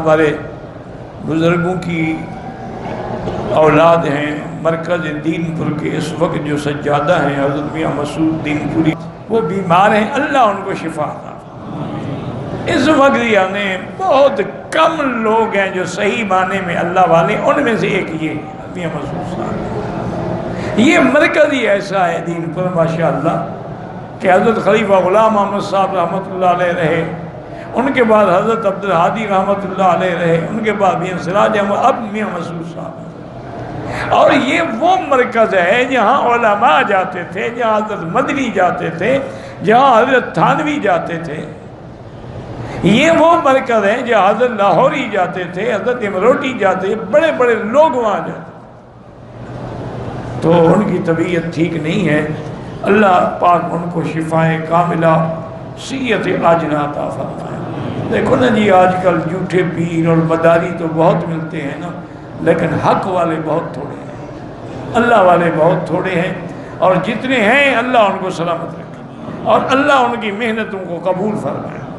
ہمارے بزرگوں کی اولاد ہیں مرکز دین پور کے اس وقت جو سجادہ ہیں حضرت میاں مسعود دین پوری، وہ بیمار ہیں، اللہ ان کو شفا عطا فرمائے۔ اس وقت یعنی بہت کم لوگ ہیں جو صحیح معنی میں اللہ والے، ان میں سے ایک یہ میاں مسعود صاحب۔ یہ مرکز ہی ایسا ہے دین پر ماشاءاللہ کہ حضرت خلیفہ غلام احمد صاحب رحمۃ اللہ علیہ رہے، ان کے بعد حضرت عبدالہادی رحمۃ اللہ علیہ رہے، ان کے بعد میاں سراج احمد، اب میاں مسعود صاحب۔ اور یہ وہ مرکز ہے جہاں علماء جاتے تھے، جہاں حضرت مدنی جاتے تھے، جہاں حضرت تھانوی جاتے تھے۔ یہ وہ مرکز ہے جہاں حضرت لاہوری جاتے تھے، حضرت امروٹی جاتے تھے، بڑے بڑے لوگ وہاں جاتے تھے۔ تو ان کی طبیعت ٹھیک نہیں ہے، اللہ پاک ان کو شفائے کاملہ صحت عاجلہ عطا فرمائے۔ دیکھو نا جی، آج کل جھوٹے پیر اور مداری تو بہت ملتے ہیں نا، لیکن حق والے بہت تھوڑے ہیں، اللہ والے بہت تھوڑے ہیں، اور جتنے ہیں اللہ ان کو سلامت رکھے اور اللہ ان کی محنتوں کو قبول فرمائے۔